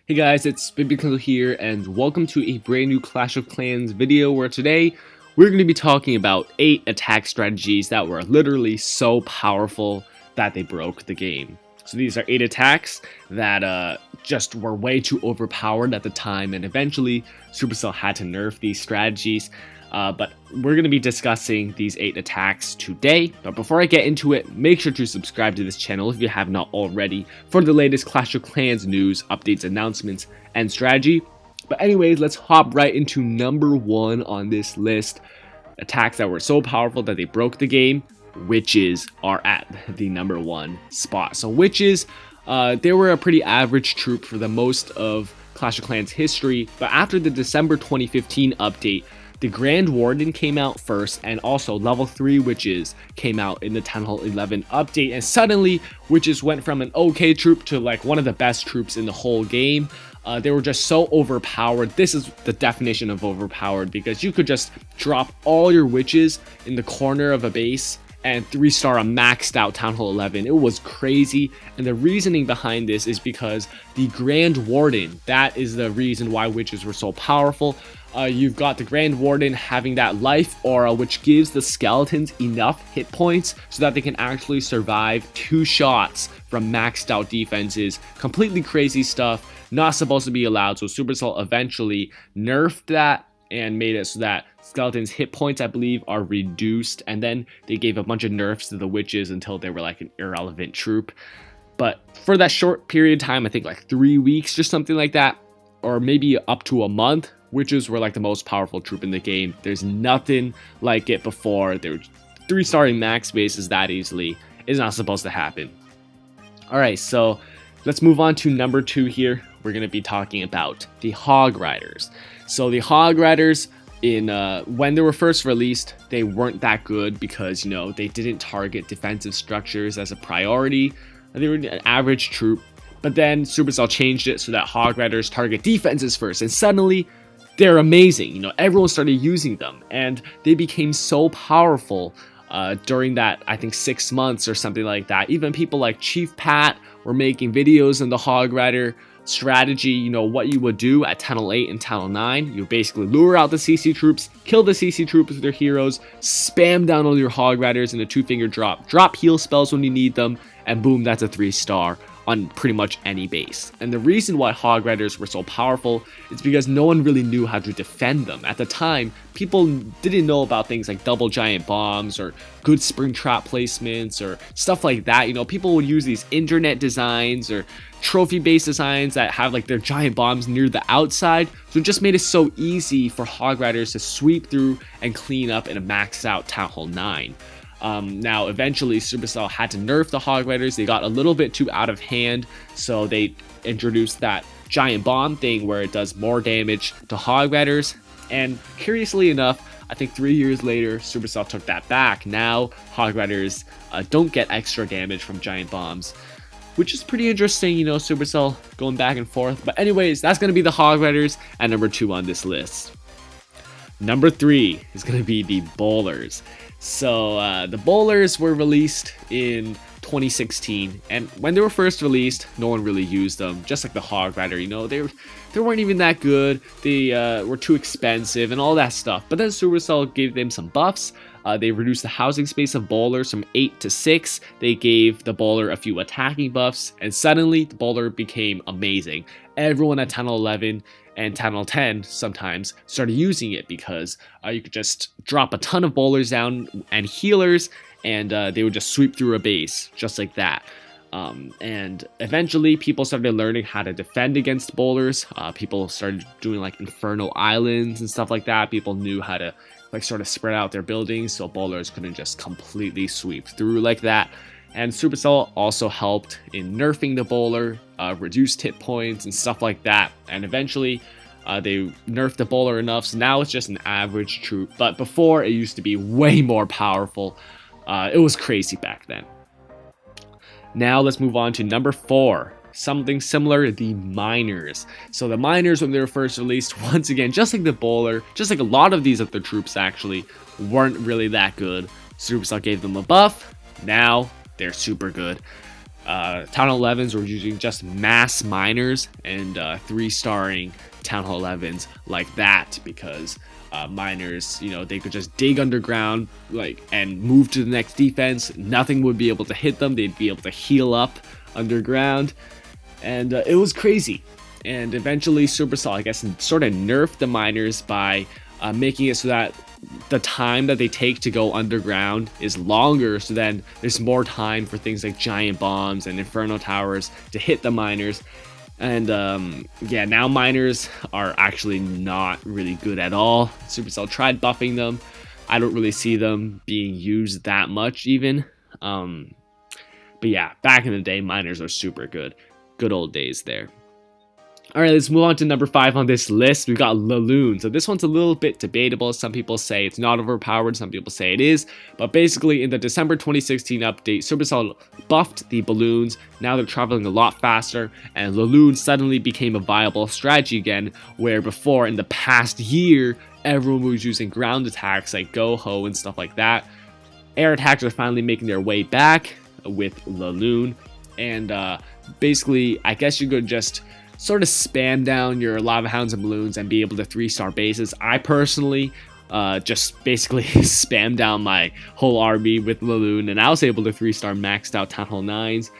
Hey guys, it's Bibico here, and welcome to a brand new Clash of Clans video where today we're going to be talking about 8 attack strategies that were literally so powerful that they broke the game. So these are 8 attacks that just were way too overpowered at the time, and eventually Supercell had to nerf these strategies. But we're going to be discussing these 8 attacks today. But before I get into it, make sure to subscribe to this channel if you have not already for the latest Clash of Clans news, updates, announcements, and strategy. But anyways, let's hop right into number 1 on this list. Attacks that were so powerful that they broke the game. Witches are at the number 1 spot. So Witches, they were a pretty average troop for the most of Clash of Clans history. But after the December 2015 update, the Grand Warden came out first, and also level 3 Witches came out in the 10.11 update, and suddenly Witches went from an okay troop to like one of the best troops in the whole game. They were just so overpowered. This is the definition of overpowered, because you could just drop all your Witches in the corner of a base and 3-star a maxed out Town Hall 11. It was crazy, and the reasoning behind this is because the Grand Warden, that is the reason why Witches were so powerful. You've got the Grand Warden having that life aura, which gives the skeletons enough hit points so that they can actually survive 2 shots from maxed out defenses. Completely crazy stuff, not supposed to be allowed, so Supercell eventually nerfed that and made it so that skeletons hit points, I believe, are reduced, and then they gave a bunch of nerfs to the Witches until they were like an irrelevant troop. But for that short period of time, I think like 3 weeks or something like that, or maybe up to a month, Witches were like the most powerful troop in the game. There's nothing like it before. They were 3-starring max bases that easily. It's not supposed to happen. Alright, so let's move on to number 2 here. We're going to be talking about the Hog Riders. So the Hog Riders, when they were first released, they weren't that good because, you know, they didn't target defensive structures as a priority. They were an average troop. But then Supercell changed it so that Hog Riders target defenses first, and suddenly they're amazing. You know, everyone started using them, and they became so powerful during that, I think, 6 months or something like that. Even people like Chief Pat were making videos on the Hog Rider strategy. You know, what you would do at 10.08 and 10.09. You basically lure out the CC troops, kill the CC troops with their heroes, spam down all your Hog Riders in a 2-finger drop heal spells when you need them, and boom, that's a 3-star on pretty much any base. And the reason why Hog Riders were so powerful is because no one really knew how to defend them. At the time, people didn't know about things like double giant bombs or good spring trap placements or stuff like that. You know, people would use these internet designs or trophy based designs that have like their giant bombs near the outside. So it just made it so easy for Hog Riders to sweep through and clean up in a maxed out Town Hall 9. Now, eventually, Supercell had to nerf the Hog Riders. They got a little bit too out of hand, so they introduced that giant bomb thing where it does more damage to Hog Riders. And curiously enough, I think 3 years later, Supercell took that back. Now, Hog Riders don't get extra damage from giant bombs, which is pretty interesting, you know, Supercell going back and forth. But anyways, that's going to be the Hog Riders at number 2 on this list. Number 3 is going to be the Bowlers. So the Bowlers were released in 2016, and when they were first released, no one really used them. Just like the Hog Rider, you know, they weren't even that good. They were too expensive and all that stuff. But then Supercell gave them some buffs. They reduced the housing space of Bowlers from 8 to 6. They gave the Bowler a few attacking buffs, and suddenly the Bowler became amazing. Everyone at 10.11 and 10.10 sometimes started using it because you could just drop a ton of Bowlers down and healers, and they would just sweep through a base just like that. And eventually people started learning how to defend against Bowlers. People started doing like Inferno Islands and stuff like that. People knew how to like sort of spread out their buildings so Bowlers couldn't just completely sweep through like that. And Supercell also helped in nerfing the Bowler, reduced hit points and stuff like that. And eventually they nerfed the Bowler enough, so now it's just an average troop. But before, it used to be way more powerful. It was crazy back then. Now let's move on to number 4. Something similar, the Miners. So the Miners, when they were first released, once again, just like the Bowler, just like a lot of these other troops actually, weren't really that good. Supercell gave them a buff. Now they're super good. Town Hall 11s were using just mass miners and 3-starring Town Hall 11s like that, because miners, they could just dig underground and move to the next defense. Nothing would be able to hit them. They'd be able to heal up underground, and it was crazy. And eventually Supercell, I guess, sort of nerfed the miners by making it so that the time that they take to go underground is longer, so then there's more time for things like giant bombs and inferno towers to hit the miners. And yeah, now miners are actually not really good at all. Supercell tried buffing them. I don't really see them being used that much even. But yeah, back in the day, miners are super good. Good old days there. Alright, let's move on to number 5 on this list. We've got Laloon. So this one's a little bit debatable. Some people say it's not overpowered, some people say it is. But basically, in the December 2016 update, Supercell buffed the balloons. Now they're traveling a lot faster, and Laloon suddenly became a viable strategy again, where before, in the past year, everyone was using ground attacks like Go-Ho and stuff like that. Air attacks are finally making their way back with Laloon. And basically, I guess you could just sort of spam down your Lava Hounds and Balloons and be able to 3-star bases. I personally just basically spam down my whole army with Laloon, and I was able to 3-star maxed out Town Hall 9s.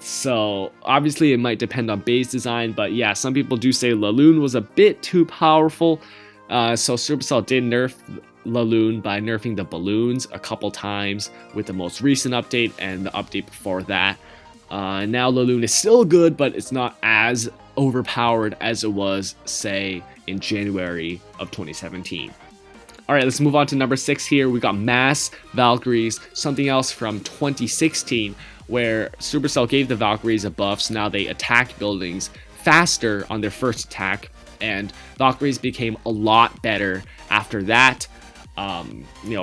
So obviously it might depend on base design, but yeah, some people do say Laloon was a bit too powerful. So Supercell did nerf Laloon by nerfing the balloons a couple times with the most recent update and the update before that. Now Laloon is still good, but it's not as overpowered as it was, say, in January of 2017. Alright, let's move on to number 6 here. We got Mass Valkyries, something else from 2016, where Supercell gave the Valkyries a buff, so now they attack buildings faster on their first attack, and Valkyries became a lot better after that.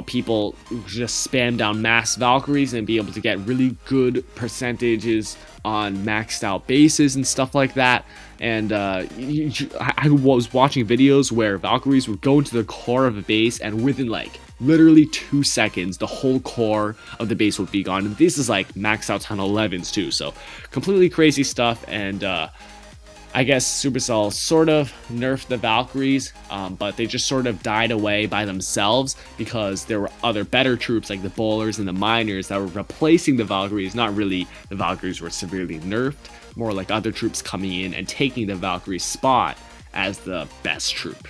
People just spam down mass Valkyries and be able to get really good percentages on maxed out bases and stuff like that. And I was watching videos where Valkyries would go into the core of a base, and within literally 2 seconds, the whole core of the base would be gone. And this is like maxed out Town 11s too, so completely crazy stuff. And I guess Supercell sort of nerfed the Valkyries, but they just sort of died away by themselves because there were other better troops like the Bowlers and the Miners that were replacing the Valkyries. Not really the Valkyries were severely nerfed, more like other troops coming in and taking the Valkyrie spot as the best troop.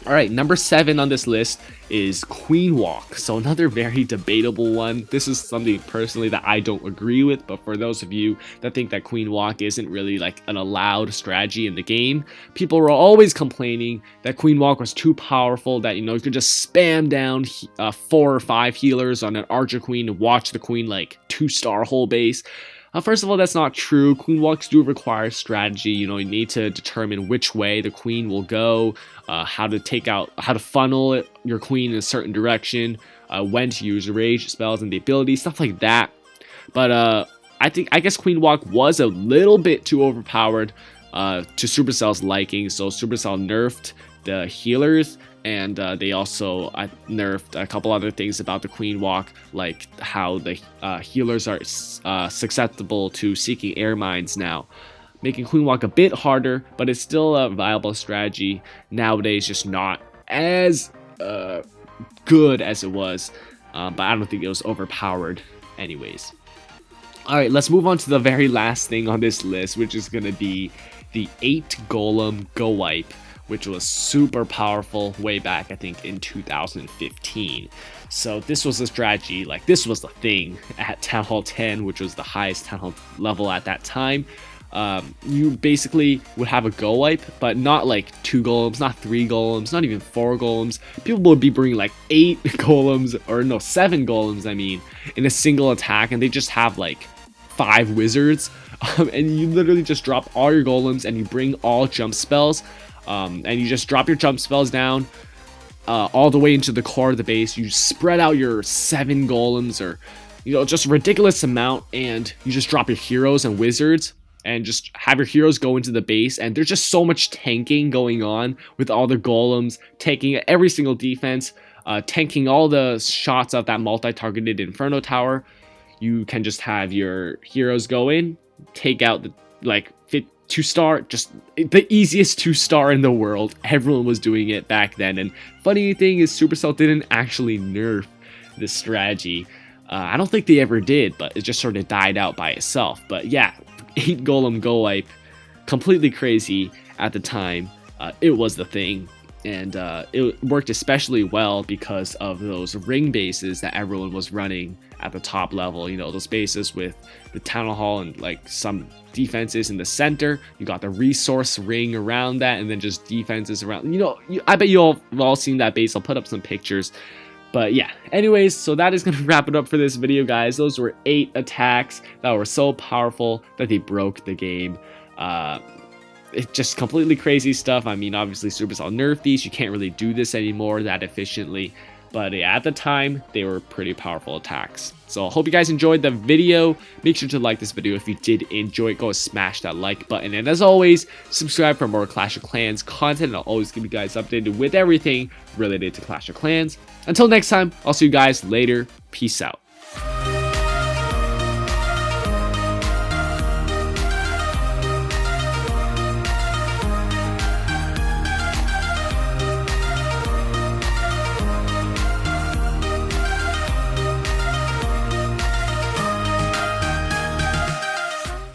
Alright, number 7 on this list is Queen Walk. So another very debatable one. This is something personally that I don't agree with, but for those of you that think that Queen Walk isn't really like an allowed strategy in the game, people were always complaining that Queen Walk was too powerful, that you could just spam down 4 or 5 healers on an Archer Queen and watch the Queen 2-star whole base. First of all, that's not true. Queen Walks do require strategy. You need to determine which way the Queen will go, how to funnel your Queen in a certain direction, when to use rage spells and the abilities, stuff like that. But I guess Queen Walk was a little bit too overpowered to Supercell's liking, so Supercell nerfed the healers. And they also nerfed a couple other things about the Queen Walk, like how the healers are susceptible to seeking air mines now, making Queen Walk a bit harder, but it's still a viable strategy nowadays, just not as good as it was, but I don't think it was overpowered anyways. Alright, let's move on to the very last thing on this list, which is going to be the 8 Golem Go Wipe, which was super powerful way back, I think, in 2015. So this was a strategy, this was the thing at Town Hall 10, which was the highest Town Hall level at that time. You basically would have a Go Wipe, but not 2 golems, not 3 golems, not even 4 golems. People would be bringing 8 golems, or no, 7 golems, I mean, in a single attack, and they just have 5 wizards. And you literally just drop all your golems and you bring all jump spells. And you just drop your jump spells down all the way into the core of the base. You spread out your 7 golems, or just a ridiculous amount, and you just drop your heroes and wizards and just have your heroes go into the base. And there's just so much tanking going on with all the golems, taking every single defense, tanking all the shots of that multi-targeted Inferno Tower. you can just have your heroes go in, take out the like 2-star, just the easiest 2-star in the world. Everyone was doing it back then. And funny thing is, Supercell didn't actually nerf this strategy. I don't think they ever did, but it just sort of died out by itself. But yeah, 8 Golem Go Wipe, completely crazy at the time. It was the thing. And it worked especially well because of those ring bases that everyone was running at the top level. You know, those bases with the Town Hall and like some defenses in the center. You got the resource ring around that, and then just defenses around. You know, I bet you all have all seen that base. I'll put up some pictures. But yeah, anyways, so that is going to wrap it up for this video, guys. Those were 8 attacks that were so powerful that they broke the game. It's just completely crazy stuff. I mean, obviously Supercell nerfed these. You can't really do this anymore that efficiently. But yeah, at the time, they were pretty powerful attacks. So I hope you guys enjoyed the video. Make sure to like this video if you did enjoy it. Go smash that like button. And as always, subscribe for more Clash of Clans content. And I'll always keep you guys updated with everything related to Clash of Clans. Until next time, I'll see you guys later. Peace out.